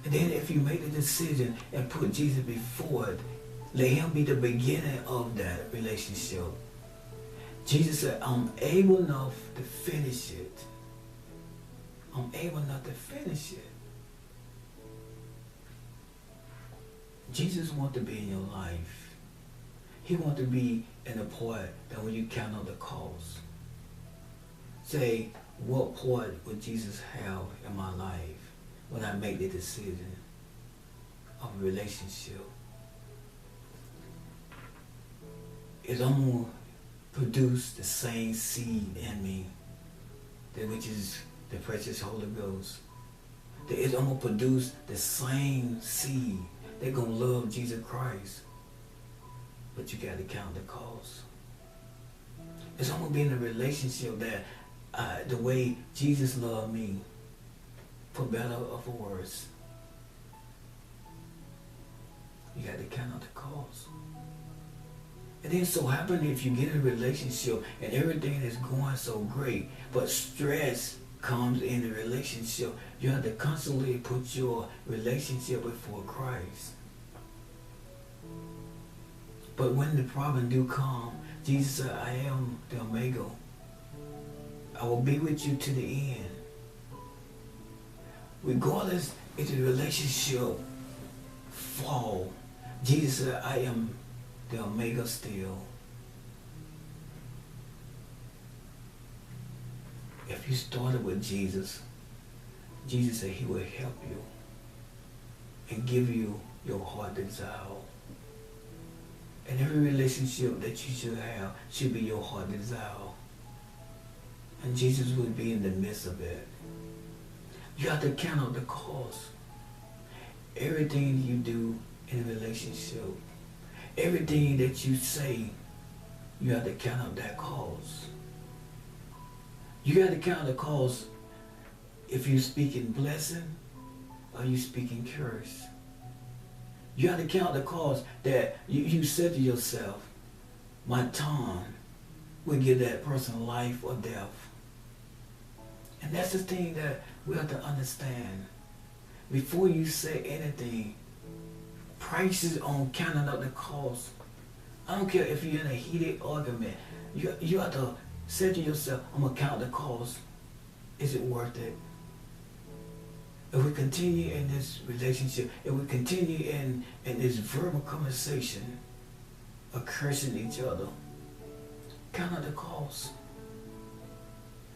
And then if you make the decision and put Jesus before it, let him be the beginning of that relationship. Jesus said, I'm able enough to finish it. I'm able enough to finish it. Jesus wants to be in your life. He wants to be in the part that when you count on the cost, say, what part would Jesus have in my life when I make the decision of a relationship? Is I'm going to produce the same seed in me, that which is the precious Holy Ghost. That is I'm going to produce the same seed. They're going to love Jesus Christ. But you got to count the cost. It's I'm going to be in a relationship that the way Jesus loved me, for better or for worse. You got to count the cost. And then so happen if you get in a relationship and everything is going so great, but stress comes in the relationship, you have to constantly put your relationship before Christ. But when the problem do come, Jesus said, I am the Omega. I will be with you to the end. Regardless if the relationship fall, Jesus said, I am the Omega still. If you started with Jesus, Jesus said he will help you and give you your heart desire. And every relationship that you should have should be your heart desire. And Jesus would be in the midst of it. You have to count out the cost. Everything you do in a relationship, everything that you say, you have to count out that cost. You got to count the cost if you speak in blessing or you speak in curse. You have to count the cost that you said to yourself, my tongue will give that person life or death. And that's the thing that we have to understand. Before you say anything, prices on counting up the cost. I don't care if you're in a heated argument. You have to say to yourself, I'm going to count the cost. Is it worth it? If we continue in this relationship, if we continue in this verbal conversation of cursing each other, count out the cost.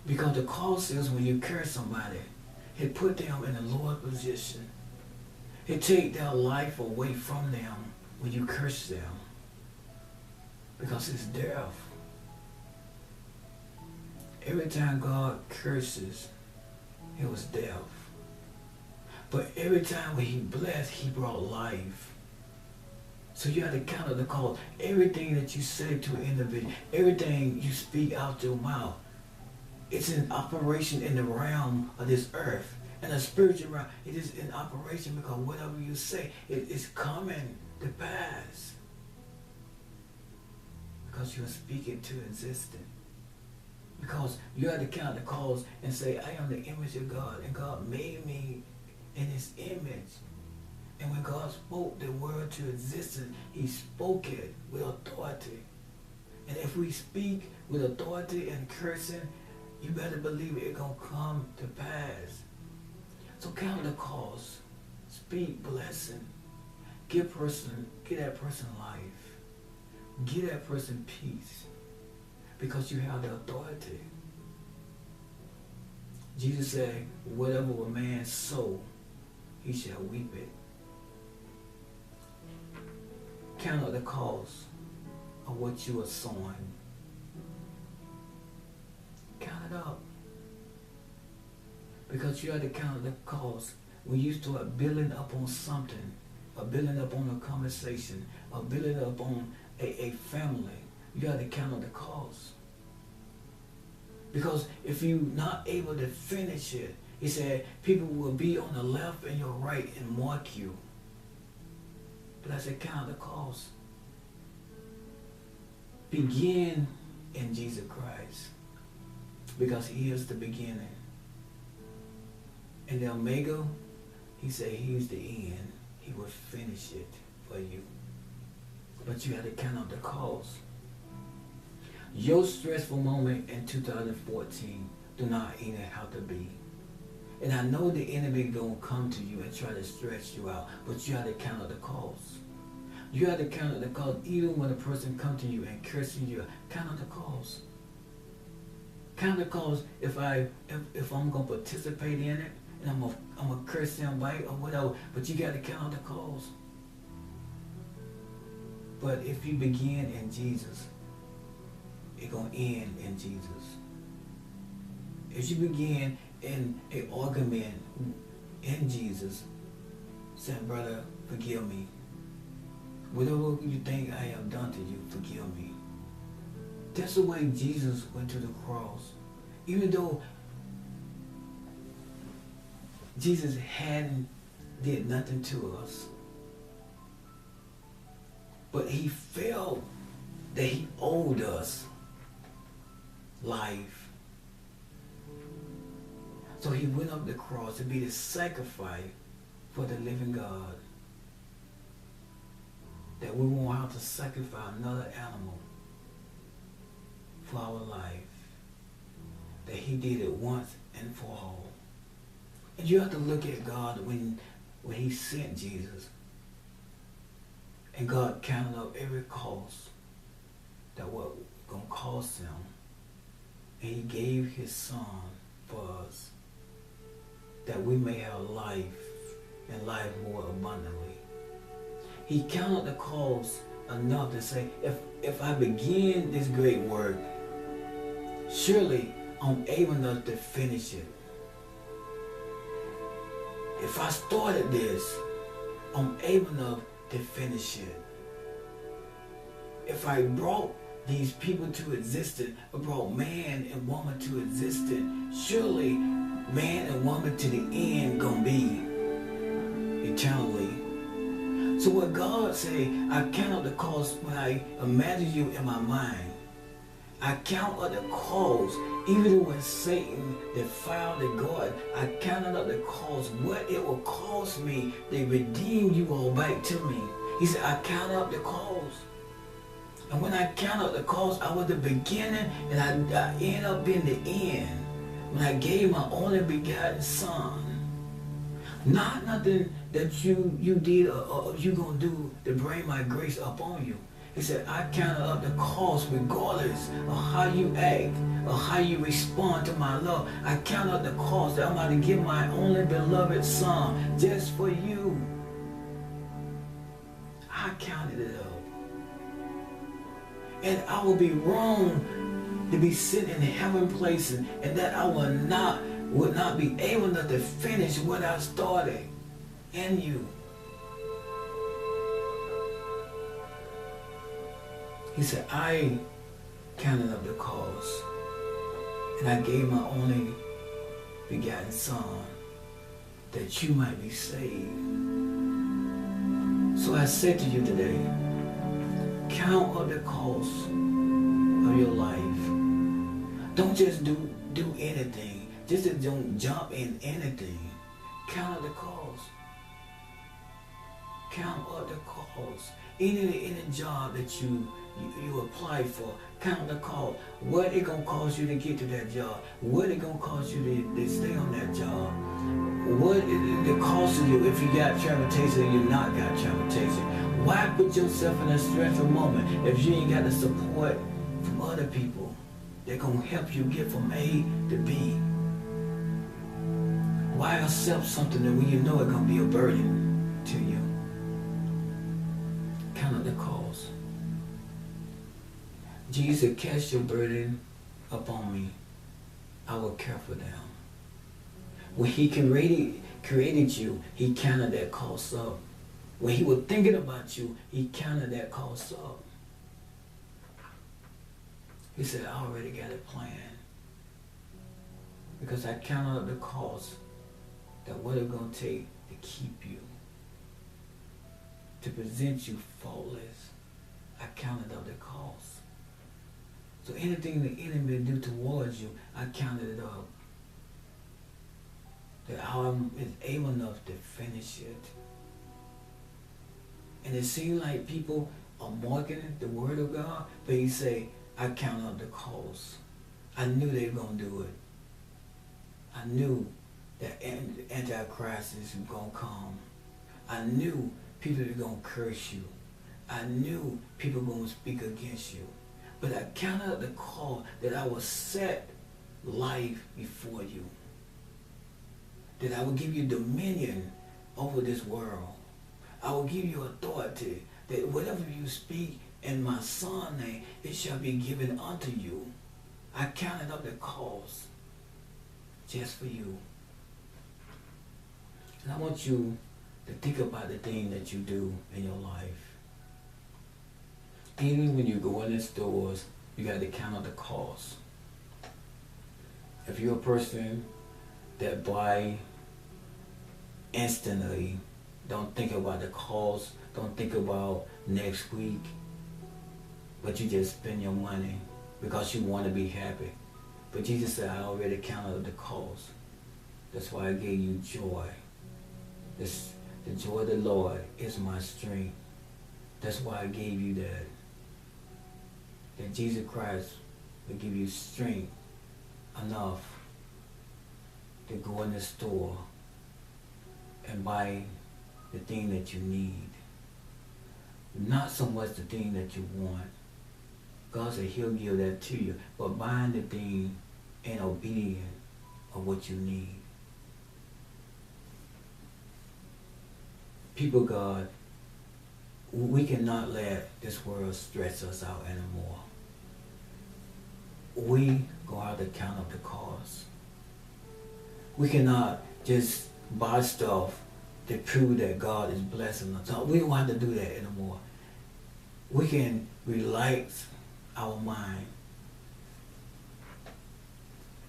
Because the cost is when you curse somebody, it put them in a lower position. It take their life away from them when you curse them. Because it's death. Every time God curses, it was death. But every time when he blessed, he brought life. So you have to count the cost. Everything that you say to an individual, everything you speak out your mouth, it's in operation in the realm of this earth. And the spiritual realm, it is in operation because whatever you say, it is coming to pass. Because you're speaking to existence. Because you have to count the cost and say, I am the image of God, and God made me in his image. And when God spoke the word to existence, he spoke it with authority. And if we speak with authority and cursing, you better believe it's going to come to pass. So count the cost. Speak blessing. Give that person life. Give that person peace. Because you have the authority. Jesus said, whatever a man sow, he shall reap it. Count up the cost of what you are sowing. Count it up. Because you have to count the cost when you start building up on something, or building up on a conversation, or building up on a family. You have to count up the cost. Because if you're not able to finish it, he said, people will be on the left and your right and mark you. But I said, count the cost. Begin in Jesus Christ. Because he is the beginning and the Omega He said he's the end. He will finish it for you. But you got to count out the cost. Your stressful moment in 2014 do not even have to be. And I know the enemy gonna come to you and try to stretch you out, but you have to count out the cost. You have to count out the cost. Even when a person come to you and cursing you, count out the cost. Count the cost. If I'm gonna participate in it, and I'm gonna curse somebody or whatever, but you got to count out the cost. But if you begin in Jesus, it's gonna end in Jesus. If you begin in an argument in Jesus, saying, brother, forgive me. Whatever you think I have done to you, forgive me. That's the way Jesus went to the cross. Even though Jesus hadn't did nothing to us, but he felt that he owed us life. So he went up the cross to be the sacrifice for the living God. That we won't have to sacrifice another animal for our life. That he did it once and for all. And you have to look at God when he sent Jesus. And God counted up every cost that was going to cost him. And he gave his son for us, that we may have life and life more abundantly. He counted the cost enough to say, if I begin this great work, surely I'm able enough to finish it. If I started this, I'm able enough to finish it. If I brought these people to existence, I brought man and woman to existence, surely man and woman to the end gonna be eternally. So what God say, I count up the cost when I imagine you in my mind. I count up the cost, even when Satan defiled the garden, I counted up the cost, what it will cost me to redeem you all back to me. He said, I count up the cost. And when I count up the cost, I was the beginning and I end up being the end. When I gave my only begotten son. Not nothing that you did or you gonna do to bring my grace upon you. He said, I counted up the cost regardless of how you act or how you respond to my love. I counted up the cost that I'm about to give my only beloved son just for you. I counted it up. And I will be wrong to be sitting in heaven places and that I would not be able enough to finish what I started in you. He said, I counted up the cost and I gave my only begotten son that you might be saved. So I said to you today, count up the cost of your life. Don't just do anything. Just don't jump in anything. Count up the cost. Count up the cost. Any job that you apply for, count the cost. What it gonna cost you to get to that job? What it gonna cost you to stay on that job? What it cost you if you got transportation and you not got transportation? Why put yourself in a stressful moment if you ain't got the support from other people that gonna help you get from A to B? Why accept something that when you know it's gonna be a burden to you? Count up the cost. Jesus, cast your burden upon me. I will care for them. When he created you, he counted that cost up. When he was thinking about you, he counted that cost up. He said, I already got a plan. Because I counted up the cost that what it's going to take to keep you, to present you faultless. I counted up the cost. So anything the enemy do towards you, I counted it up. that I'm able enough to finish it. And it seems like people are mocking the word of God, but he say, I count up the cost. I knew they were going to do it. I knew that Antichrist is going to come. I knew people were going to curse you. I knew people were going to speak against you. But I counted up the call that I will set life before you. That I will give you dominion over this world. I will give you authority. That whatever you speak in my Son's name, it shall be given unto you. I counted up the cost just for you. And I want you to think about the thing that you do in your life. Even when you go in the stores, you got to count up the cost. If you're a person that buy instantly, don't think about the cost, don't think about next week, but you just spend your money because you want to be happy. But Jesus said, I already counted the cost. That's why I gave you joy. The joy of the Lord is my strength. That's why I gave you that. That Jesus Christ will give you strength enough to go in the store and buy the thing that you need. Not so much the thing that you want. God said he'll give that to you, but buying the thing in obedience of what you need. People, God, we cannot let this world stress us out anymore. We go out to count up the cost. We cannot just buy stuff to prove that God is blessing us. So we don't have to do that anymore. We can relax our mind.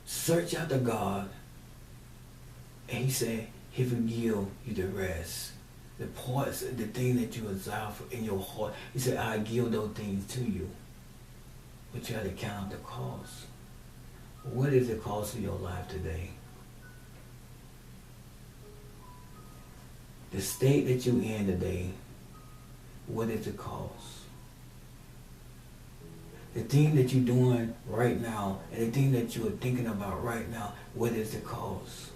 Search out to God, and he said he will give you the rest. The parts, the thing that you desire in your heart. He said, I give those things to you. But you have to count up the cost. What is the cost of your life today? The state that you're in today, what is the cost? The thing that you're doing right now and the thing that you are thinking about right now, what is the cost?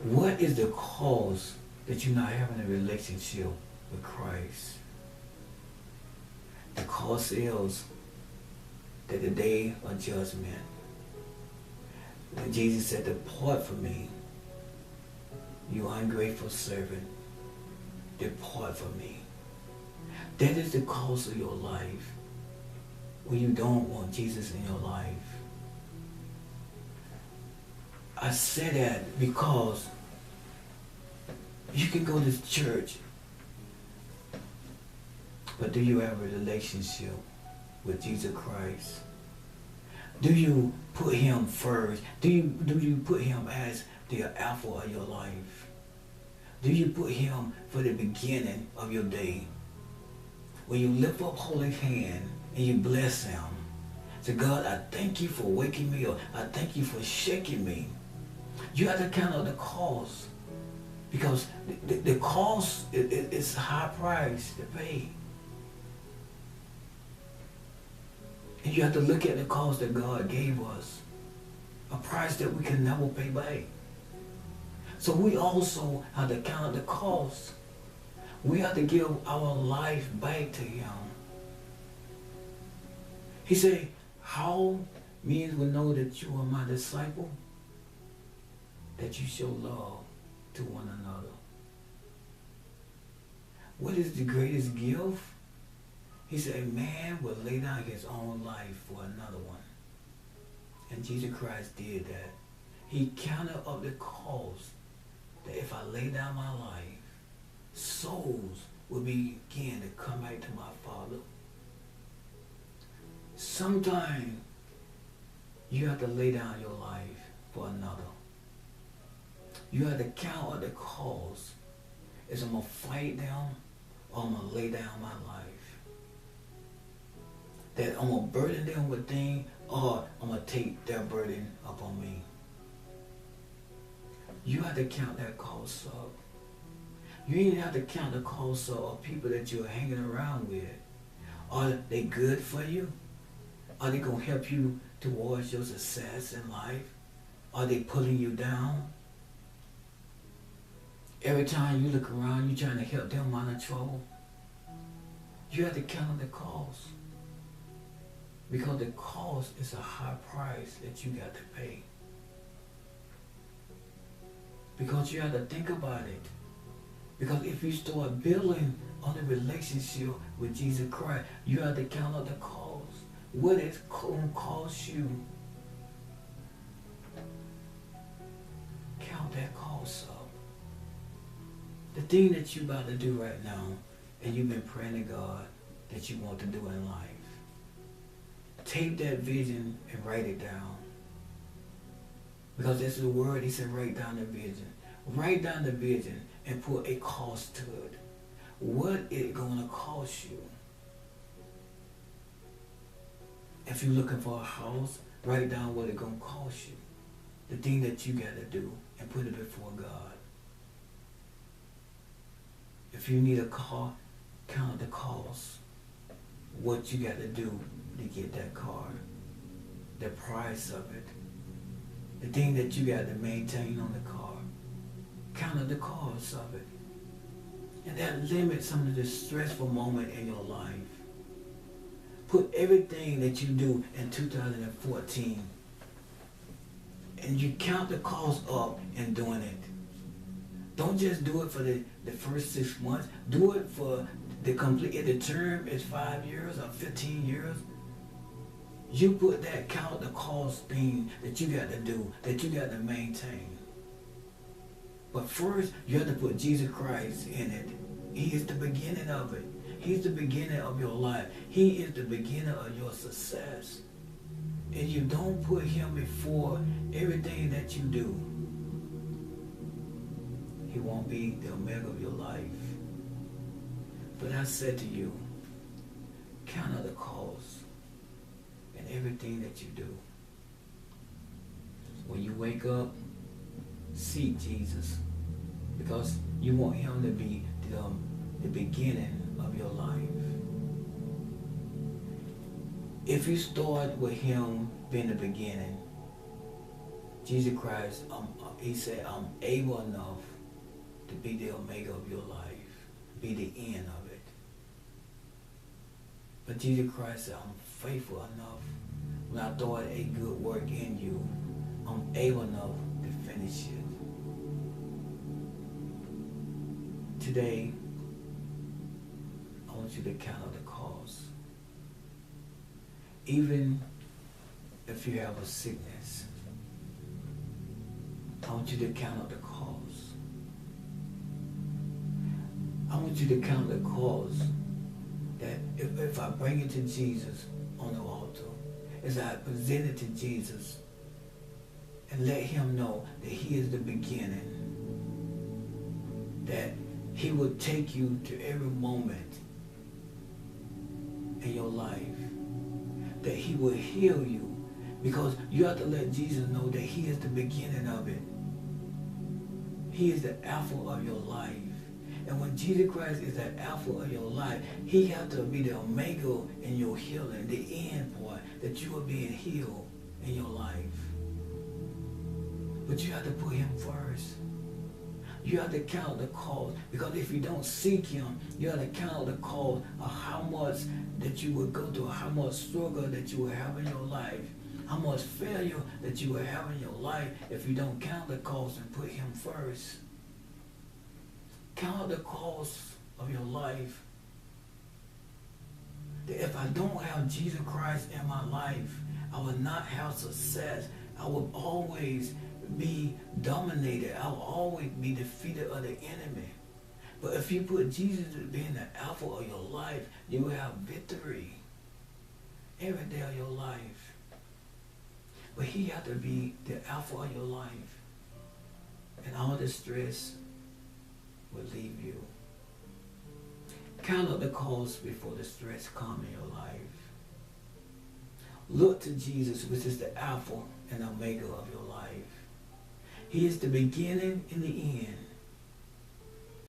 What is the cause that you're not having a relationship with Christ? The cause is that the day of judgment, when Jesus said, depart from me, you ungrateful servant, depart from me. That is the cause of your life, when you don't want Jesus in your life. I say that because you can go to church, but do you have a relationship with Jesus Christ? Do you put him first? Do you put him as the alpha of your life? Do you put him for the beginning of your day? When you lift up holy hand and you bless him. Say, God, I thank you for waking me up. I thank you for shaking me. You have to count out the cost, because the cost is a high price to pay. And you have to look at the cost that God gave us, a price that we can never pay back. So we also have to count out the cost. We have to give our life back to him. He said, how men will know that you are my disciple? That you show love to one another. What is the greatest gift? He said, a man will lay down his own life for another one. And Jesus Christ did that. He counted up the cost that if I lay down my life, souls will begin to come back to my Father. Sometimes you have to lay down your life for another. You have to count up the cost. Is I'm going to fight them, or I'm going to lay down my life? That I'm going to burden them with things, or I'm going to take their burden upon me. You have to count that cost up. You even have to count the cost of people that you're hanging around with. Are they good for you? Are they going to help you towards your success in life? Are they pulling you down? Every time you look around, you're trying to help them out of trouble. You have to count the cost. Because the cost is a high price that you got to pay. Because you have to think about it. Because if you start building on a relationship with Jesus Christ, you have to count up the cost. What it's going to cost you. Count that cost up. The thing that you're about to do right now, and you've been praying to God that you want to do in life, take that vision and write it down. Because that's the word, he said write down the vision. Write down the vision and put a cost to it. What is it going to cost you? If you're looking for a house, write down what it's going to cost you. The thing that you got to do and put it before God. If you need a car, count the cost. What you got to do to get that car. The price of it. The thing that you got to maintain on the car. Count the cost of it. And that limits some of the stressful moment in your life. Put everything that you do in 2014 and you count the cost up in doing it. Don't just do it for the first 6 months. Do it for the complete, if the term is 5 years or 15 years. You put that count the cost thing that you got to do, that you got to maintain. But first, you have to put Jesus Christ in it. He is the beginning of it. He's the beginning of your life. He is the beginning of your success. And you don't put him before everything that you do, he won't be the omega of your life. But I said to you, count up the cost in everything that you do. When you wake up, seek Jesus, because you want him to be the beginning of your life. If you start with him being the beginning, Jesus Christ, he said, I'm able enough to be the omega of your life, be the end of it. But Jesus Christ said, I'm faithful enough. When I thought a good work in you, I'm able enough to finish it. Today, I want you to count up the cost. Even if you have a sickness, I want you to count up the cost. I want you to count the cost that if I bring it to Jesus on the altar, as I present it to Jesus and let him know that he is the beginning, that he will take you to every moment in your life, that he will heal you, because you have to let Jesus know that he is the beginning of it. He is the alpha of your life. And when Jesus Christ is the alpha of your life, he has to be the omega in your healing, the end point, that you are being healed in your life. But you have to put him first. You have to count the cost, because if you don't seek him, you have to count the cost of how much that you will go through, how much struggle that you will have in your life, how much failure that you will have in your life if you don't count the cost and put him first. Count the cost of your life. That if I don't have Jesus Christ in my life, I will not have success. I will always be dominated. I will always be defeated of the enemy. But if you put Jesus as being the alpha of your life, you will have victory every day of your life. But he has to be the alpha of your life. And all the stress will leave you. Count up the cost before the stress comes in your life. Look to Jesus, which is the alpha and omega of your life. He is the beginning and the end.